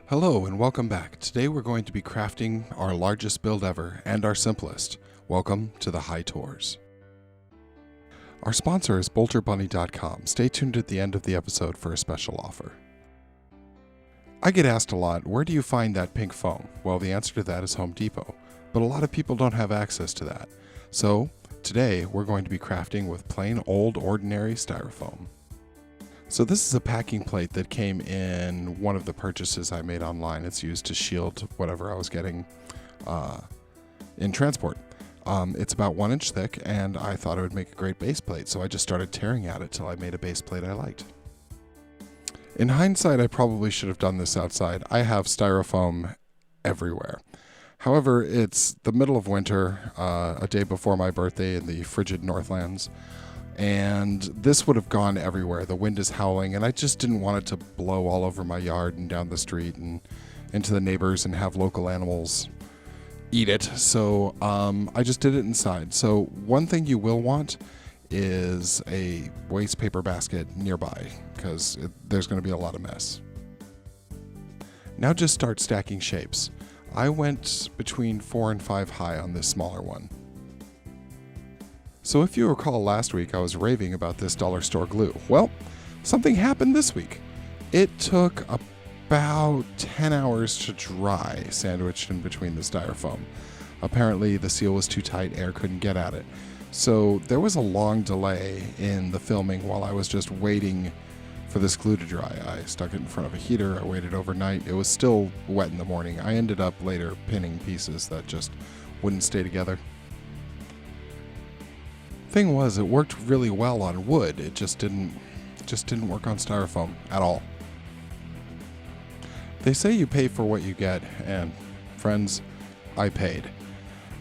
Hello and welcome back. Today we're going to be crafting our largest build ever and our simplest. Welcome to the High Tours. Our sponsor is BolterBunny.com. Stay tuned at the end of the episode for a special offer. I get asked a lot, where do you find that pink foam? Well, the answer to that is Home Depot, but a lot of people don't have access to that. So today we're going to be crafting with plain old ordinary styrofoam. So this is a packing plate that came in one of the purchases I made online. It's used to shield whatever I was getting in transport. It's about 1 inch thick, and I thought it would make a great base plate, so I just started tearing at it till I made a base plate I liked. In hindsight, I probably should have done this outside. I have styrofoam everywhere. However, it's the middle of winter, a day before my birthday in the frigid Northlands, and this would have gone everywhere. The wind is howling, and I just didn't want it to blow all over my yard and down the street and into the neighbors and have local animals eat it. So I just did it inside. So one thing you will want is a waste paper basket nearby, because there's going to be a lot of mess. Now just start stacking shapes. I went between 4 and 5 high on this smaller one. So if you recall last week, I was raving about this dollar store glue. Well, something happened this week. It took about 10 hours to dry, sandwiched in between the styrofoam. Apparently the seal was too tight, air couldn't get at it. So there was a long delay in the filming while I was just waiting for this glue to dry. I stuck it in front of a heater, I waited overnight. It was still wet in the morning. I ended up later pinning pieces that just wouldn't stay together. Thing was, it worked really well on wood. It just didn't work on styrofoam at all. They say you pay for what you get, and friends, I paid.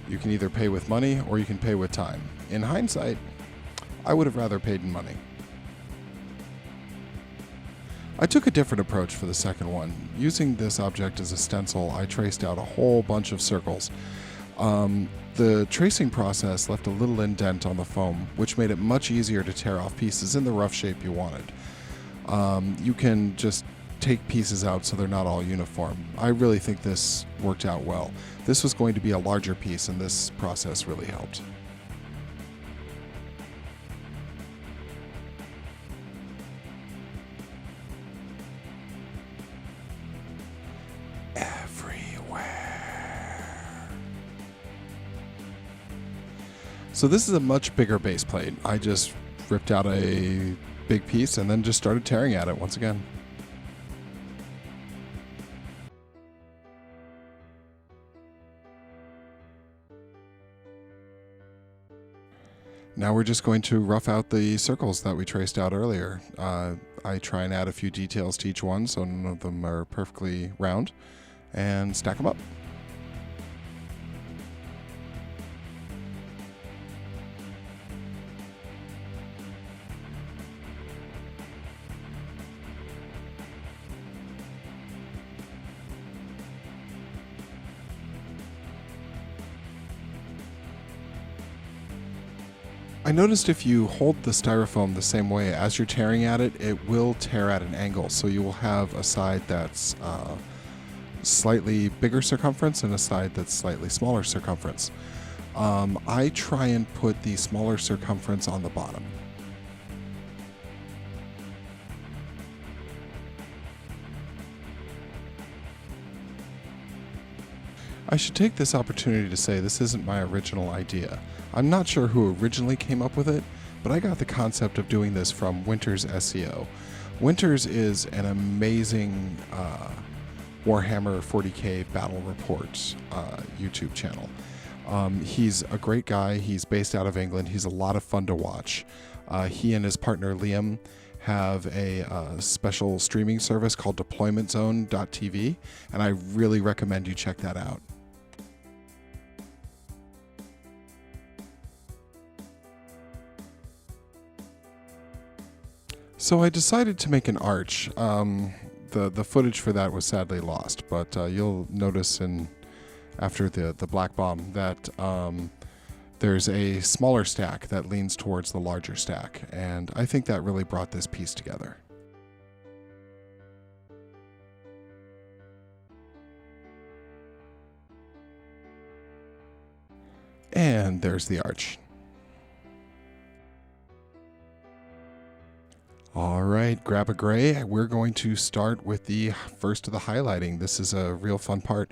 You can either pay with money or you can pay with time. In hindsight, I would have rather paid in money. I took a different approach for the second one. Using this object as a stencil, I traced out a whole bunch of circles. The tracing process left a little indent on the foam, which made it much easier to tear off pieces in the rough shape you wanted. You can just take pieces out so they're not all uniform. I really think this worked out well. This was going to be a larger piece, and this process really helped. So this is a much bigger base plate. I just ripped out a big piece and then just started tearing at it once again. Now we're just going to rough out the circles that we traced out earlier. I try and add a few details to each one so none of them are perfectly round, and stack them up. I noticed if you hold the styrofoam the same way as you're tearing at it, it will tear at an angle. So you will have a side that's slightly bigger circumference and a side that's slightly smaller circumference. I try and put the smaller circumference on the bottom. I should take this opportunity to say this isn't my original idea. I'm not sure who originally came up with it, but I got the concept of doing this from Winter's SEO. Winters is an amazing Warhammer 40k battle reports YouTube channel. He's a great guy. He's based out of England. He's a lot of fun to watch. He and his partner Liam have a special streaming service called deploymentzone.tv, and I really recommend you check that out. So I decided to make an arch. The footage for that was sadly lost, but you'll notice after the black bomb that there's a smaller stack that leans towards the larger stack, and I think that really brought this piece together. And there's the arch. All right, grab a gray. We're going to start with the first of the highlighting. This is a real fun part.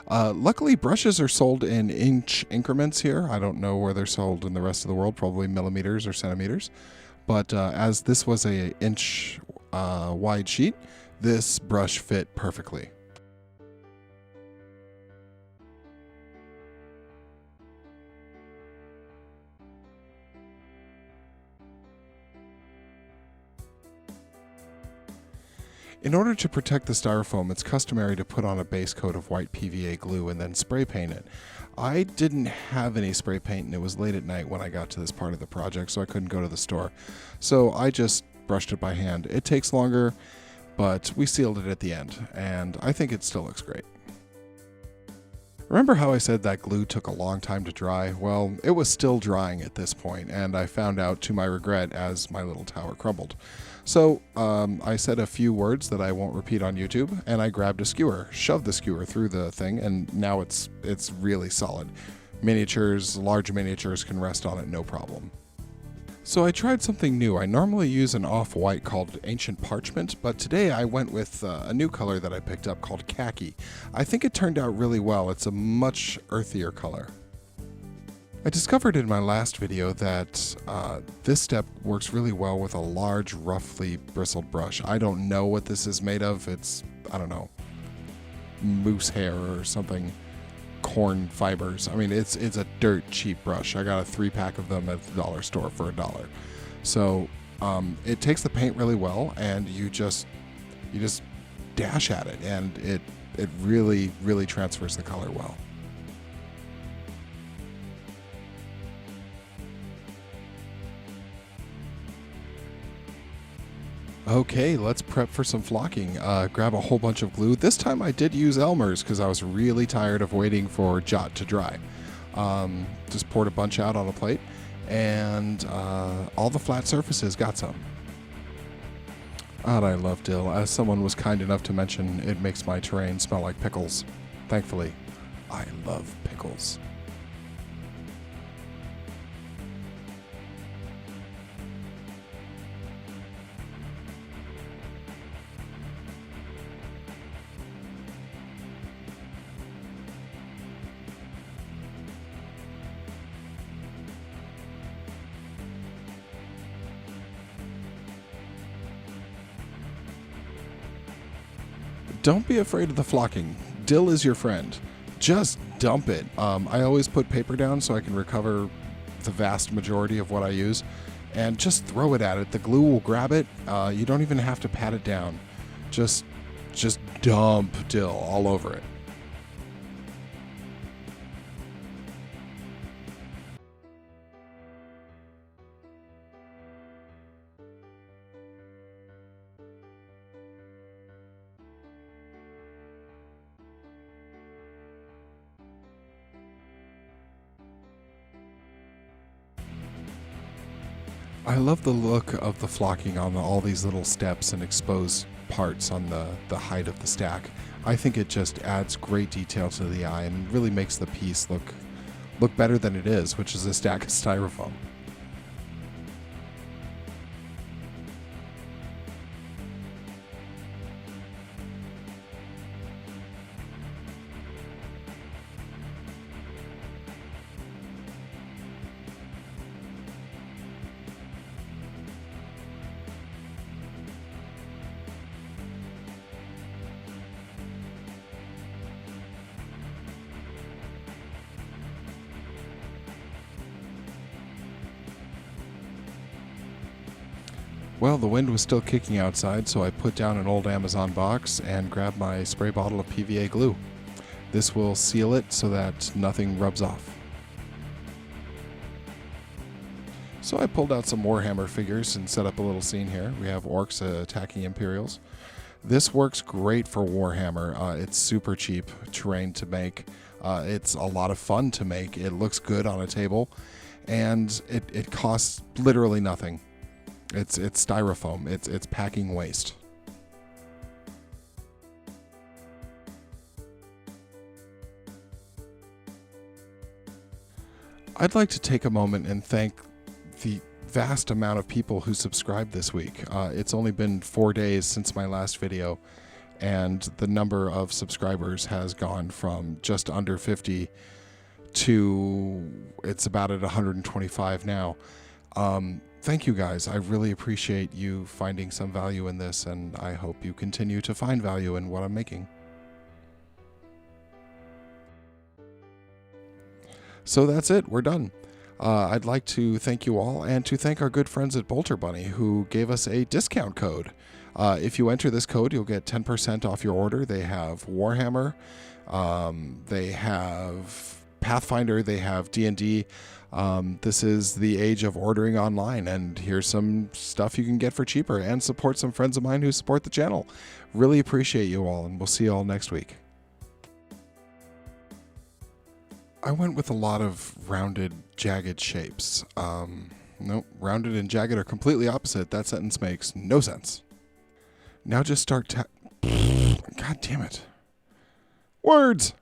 Luckily, brushes are sold in inch increments here. I don't know where they're sold in the rest of the world, probably millimeters or centimeters. But as this was a inch wide sheet, this brush fit perfectly. In order to protect the styrofoam, it's customary to put on a base coat of white PVA glue and then spray paint it. I didn't have any spray paint and it was late at night when I got to this part of the project, so I couldn't go to the store. So I just brushed it by hand. It takes longer, but we sealed it at the end, and I think it still looks great. Remember how I said that glue took a long time to dry? Well, it was still drying at this point, and I found out to my regret as my little tower crumbled. So I said a few words that I won't repeat on YouTube, and I grabbed a skewer, shoved the skewer through the thing, and now it's really solid. Miniatures, large miniatures can rest on it no problem. So I tried something new. I normally use an off-white called Ancient Parchment, but today I went with a new color that I picked up called Khaki. I think it turned out really well. It's a much earthier color. I discovered in my last video that this step works really well with a large, roughly bristled brush. I don't know what this is made of. It's, I don't know, moose hair or something, corn fibers. I mean, it's a dirt cheap brush. I got a 3-pack of them at the dollar store for $1. So it takes the paint really well, and you just dash at it, and it really transfers the color well. Okay, let's prep for some flocking. Grab a whole bunch of glue. This time I did use Elmer's because I was really tired of waiting for Jot to dry. Just poured a bunch out on a plate, and all the flat surfaces got some. God, I love dill. As someone was kind enough to mention, it makes my terrain smell like pickles. Thankfully, I love pickles. Don't be afraid of the flocking. Dill is your friend. Just dump it. I always put paper down so I can recover the vast majority of what I use, and just throw it at it. The glue will grab it. You don't even have to pat it down. Just dump dill all over it. I love the look of the flocking on all these little steps and exposed parts on the height of the stack. I think it just adds great detail to the eye and really makes the piece look better than it is, which is a stack of styrofoam. Well, the wind was still kicking outside, so I put down an old Amazon box and grabbed my spray bottle of PVA glue. This will seal it so that nothing rubs off. So I pulled out some Warhammer figures and set up a little scene here. We have orcs attacking Imperials. This works great for Warhammer. It's super cheap terrain to make. It's a lot of fun to make. It looks good on a table, and it costs literally nothing. It's styrofoam. It's packing waste. I'd like to take a moment and thank the vast amount of people who subscribed this week. It's only been 4 days since my last video, and the number of subscribers has gone from just under 50 to it's about at 125 now. Thank you guys. I really appreciate you finding some value in this, and I hope you continue to find value in what I'm making. So that's it. We're done. I'd like to thank you all and to thank our good friends at Bolter Bunny who gave us a discount code. If you enter this code, you'll get 10% off your order. They have Warhammer, they have Pathfinder, they have D&D. This is the age of ordering online, and here's some stuff you can get for cheaper and support some friends of mine who support the channel. Really appreciate you all, and we'll see you all next week. I went with a lot of rounded, jagged shapes. Nope, rounded and jagged are completely opposite. That sentence makes no sense. Now just start God damn it. Words!